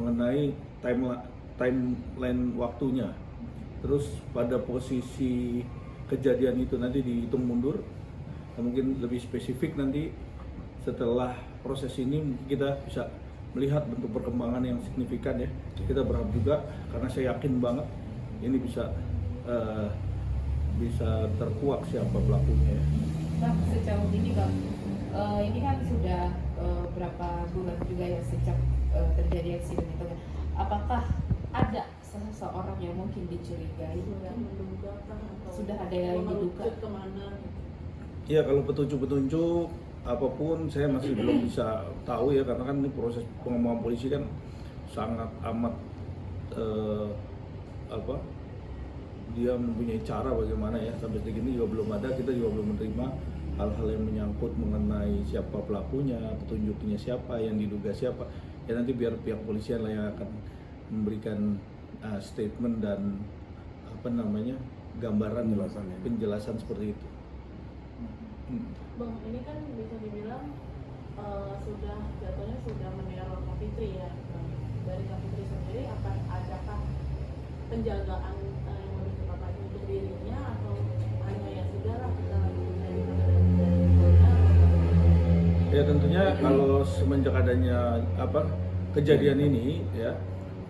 mengenai timeline waktunya. Terus pada posisi kejadian itu nanti dihitung mundur, mungkin lebih spesifik nanti setelah proses ini mungkin kita bisa melihat bentuk perkembangan yang signifikan ya. Kita berharap juga karena saya yakin banget ini bisa terkuak siapa pelakunya ya. Bang, sejauh ini Bang, ini kan sudah berapa bulan juga ya sejak terjadi eksiden itu. Apakah ada seseorang yang mungkin dicurigai? Sudah ada yang diduga kemana? Ya kalau petunjuk-petunjuk apapun saya masih belum bisa tahu ya, karena kan ini proses pengembangan polisi kan sangat amat dia mempunyai cara bagaimana ya, sampai detik ini juga belum ada, kita juga belum menerima hal-hal yang menyangkut mengenai siapa pelakunya, petunjuknya siapa, yang diduga siapa. Ya nanti biar pihak polisian lah yang akan memberikan statement dan gambaran penjelasan seperti itu. Bang, ini kan bisa dibilang jatuhnya sudah meneror Kak Fitri ya. Dari Kak Fitri sendiri adakah penjagaan yang lebih tepat lagi untuk dirinya, atau hanya ya sudahlah kita lagi dari Ya tentunya kalau semenjak adanya kejadian ini ya,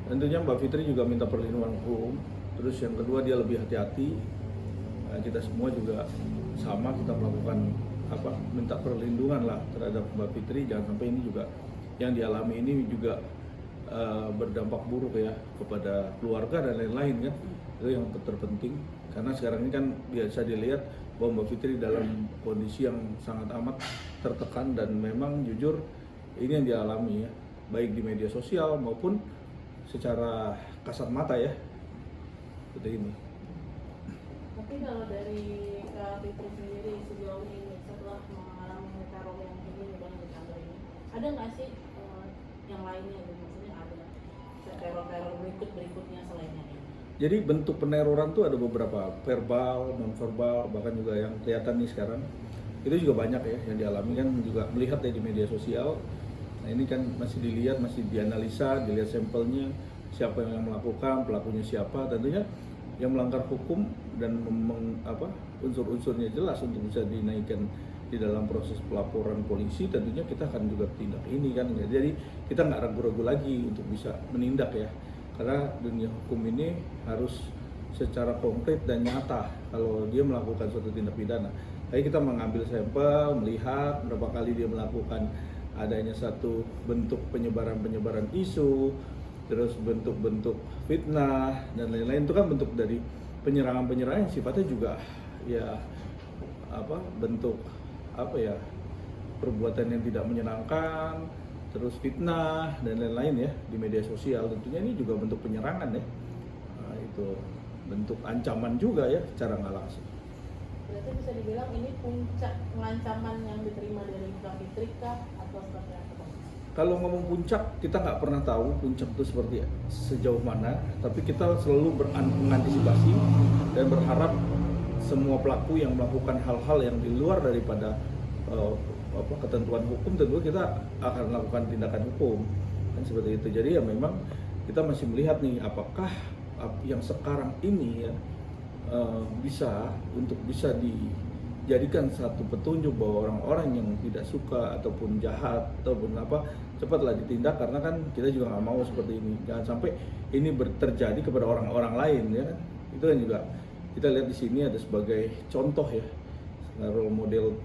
tentunya Mbak Fitri juga minta perlindungan hukum. Terus yang kedua dia lebih hati-hati. Kita semua juga sama, kita melakukan minta perlindungan lah terhadap Mbak Fitri, jangan sampai ini juga yang dialami ini juga berdampak buruk ya kepada keluarga dan lain-lain kan. Itu yang terpenting, karena sekarang ini kan biasa dilihat bahwa Mbak Fitri dalam kondisi yang sangat amat tertekan, dan memang jujur ini yang dialami ya, baik di media sosial maupun secara kasat mata ya, seperti ini. Tapi kalau dari Kak Fitri sendiri sejauh ini setelah mengalami teror yang ini dan di kantor ini, ada nggak sih yang lainnya gitu? Maksudnya ada teror-teror berikutnya selainnya ini? Jadi bentuk peneroran tuh ada beberapa, verbal, non-verbal, bahkan juga yang kelihatan nih sekarang. Itu juga banyak ya yang dialami, kan juga melihat ya di media sosial. Nah ini kan masih dilihat, masih dianalisa, dilihat sampelnya, siapa yang melakukan, pelakunya siapa. Tentunya yang melanggar hukum dan unsur-unsurnya jelas untuk bisa dinaikkan di dalam proses pelaporan polisi, tentunya kita akan juga tindak ini kan. Jadi kita nggak ragu-ragu lagi untuk bisa menindak ya, karena dunia hukum ini harus secara konkret dan nyata kalau dia melakukan suatu tindak pidana. Jadi kita mengambil sampel, melihat berapa kali dia melakukan adanya satu bentuk penyebaran isu, terus bentuk-bentuk fitnah dan lain-lain. Itu kan bentuk dari penyerangan yang sifatnya juga ya bentuk perbuatan yang tidak menyenangkan, terus fitnah dan lain-lain ya di media sosial. Tentunya ini juga bentuk penyerangan ya. Nah, itu bentuk ancaman juga ya secara nggak langsung. Berarti bisa dibilang ini puncak pengancaman yang diterima dari Kak Fitri kah, atau seperti apa? Kalau ngomong puncak, kita nggak pernah tahu puncak itu seperti sejauh mana, tapi kita selalu mengantisipasi dan berharap semua pelaku yang melakukan hal-hal yang di luar daripada ketentuan hukum, tentu kita akan melakukan tindakan hukum kan, seperti itu. Jadi ya memang kita masih melihat nih apakah yang sekarang ini ya bisa dijadikan satu petunjuk bahwa orang-orang yang tidak suka ataupun jahat ataupun cepatlah ditindak, karena kan kita juga nggak mau seperti ini, jangan sampai ini terjadi kepada orang-orang lain ya kan. Itu kan juga kita lihat di sini ada sebagai contoh ya, role model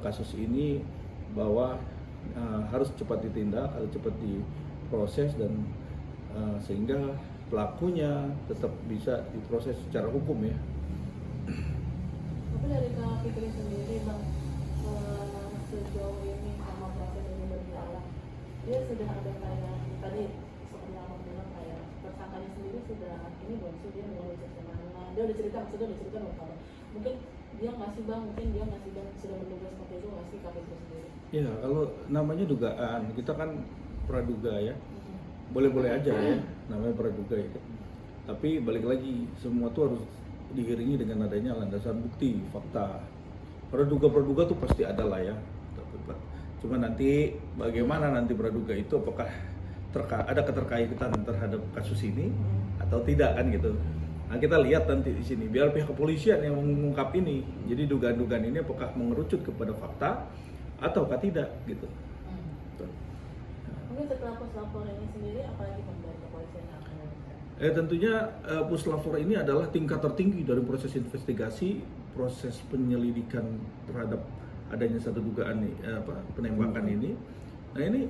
kasus ini, bahwa harus cepat ditindak, harus cepat diproses, dan sehingga pelakunya tetap bisa diproses secara hukum ya. Tapi dari Kak Fitri sendiri Bang, sejauh ini sama proses ini berjalan, dia sudah ada kayak tadi seperti yang Abang bilang, kayak tersangkanya sendiri sudah ini belum sih, dia mau kemana, dia udah cerita belum kabar, mungkin dia ngasih Bang, sudah menduga seperti itu nggak sih Kak Fitri sendiri? Ya kalau namanya dugaan, kita kan praduga ya, boleh-boleh aja ya namanya praduga ya. Tapi balik lagi, semua tuh harus diiringi dengan adanya landasan bukti, fakta. Praduga tuh pasti ada lah ya. Cuma nanti bagaimana nanti praduga itu, apakah ada keterkaitan terhadap kasus ini atau tidak kan gitu. Nah kita lihat nanti di sini biar pihak kepolisian yang mengungkap ini. Jadi dugaan-dugaan ini apakah mengerucut kepada fakta ataukah tidak gitu. Mungkin setelah puslapor ini sendiri, apalagi dari kepolisian yang akan dilakukan? Tentunya puslapor ini adalah tingkat tertinggi dari proses investigasi, proses penyelidikan terhadap adanya satu dugaan penembakan ini. Nah ini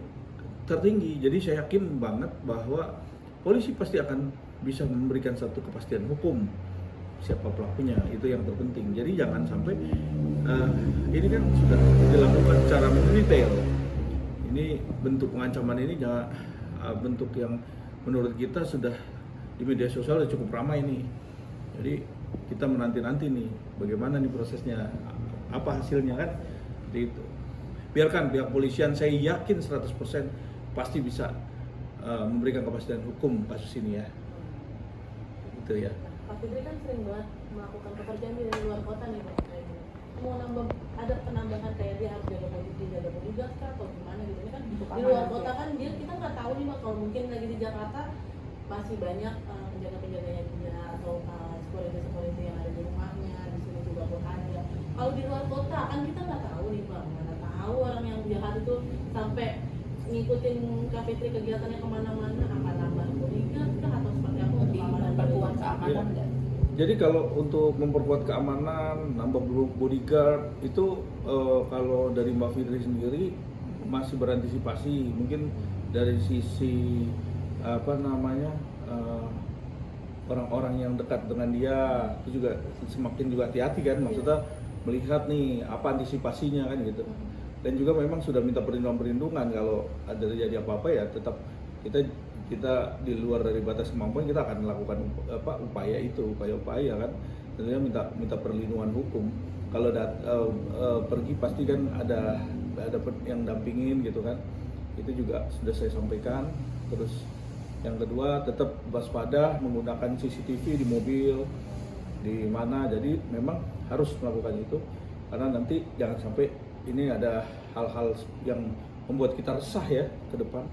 tertinggi, jadi saya yakin banget bahwa polisi pasti akan bisa memberikan satu kepastian hukum siapa pelakunya, itu yang terpenting. Jadi jangan sampai ini kan sudah dilakukan secara mendetail. Ini bentuk pengancaman ini bentuk yang menurut kita sudah di media sosial sudah cukup ramai nih. Jadi kita menanti-nanti nih bagaimana nih prosesnya, apa hasilnya kan. Jadi itu. Biarkan pihak polisian, saya yakin 100% pasti bisa memberikan kepastian hukum kasus ini ya. Gitu ya. Pak Fitri kan sering banget melakukan pekerjaan di luar kota nih Pak. Kayak gini. Mau ada penambahan kayak dia harus jaga bodyguard kah atau gimana gitu. Ini kan di luar kota kan kita nggak tahu nih Pak, kalau mungkin lagi di Jakarta masih banyak penjaga-penjaganya dia atau security yang ada di rumahnya, di sini juga pun ada. Kalau di luar kota kan kita nggak tahu nih Pak, mana tahu orang yang jahat itu sampai ngikutin Kak Fitri kegiatannya kemana-mana, akan nambah bodyguard kah atau seperti apa untuk keamanan Memperkuat bodyguard? keamanan nggak? Jadi kalau untuk memperkuat keamanan, nambah bodyguard itu kalau dari Mbak Fitri sendiri masih berantisipasi, mungkin dari sisi orang-orang yang dekat dengan dia itu juga semakin hati-hati kan, maksudnya melihat nih apa antisipasinya kan gitu. Dan juga memang sudah minta perlindungan kalau ada terjadi apa-apa ya tetap kita di luar dari batas kemampuan kita akan melakukan upaya kan, tentunya minta perlindungan hukum. Kalau pergi pasti kan ada yang dampingin gitu kan, itu juga sudah saya sampaikan. Terus yang kedua tetap waspada menggunakan CCTV di mobil di mana, jadi memang harus melakukan itu karena nanti jangan sampai ini ada hal-hal yang membuat kita resah ya ke depan.